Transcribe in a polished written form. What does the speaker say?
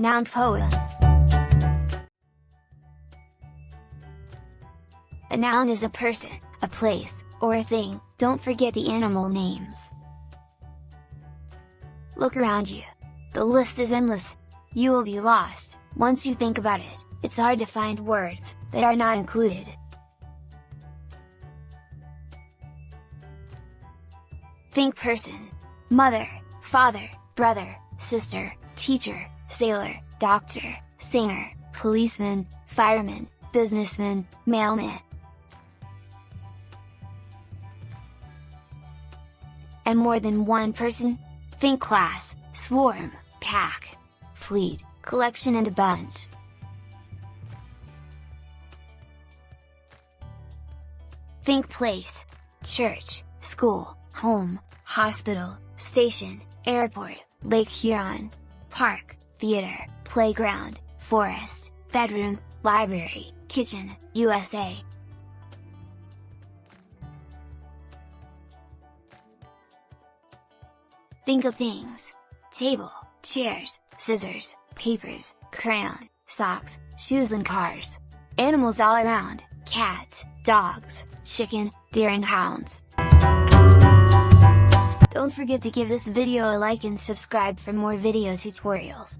Noun poem. A noun is a person, a place, or a thing. Don't forget the animal names. Look around you. The list is endless. You will be lost. Once you think about it, it's hard to find words that are not included. Think person. Mother, father, brother, sister, teacher, sailor, doctor, singer, policeman, fireman, businessman, mailman. And more than one person? Think class, swarm, pack, fleet, collection and a bunch. Think place, church, school, home, hospital, station, airport, Lake Huron, park, theater, playground, forest, bedroom, library, kitchen, USA. Think of things. Table, chairs, scissors, papers, crayon, socks, shoes and cars. Animals all around, cats, dogs, chicken, deer and hounds. Don't forget to give this video a like and subscribe for more video tutorials.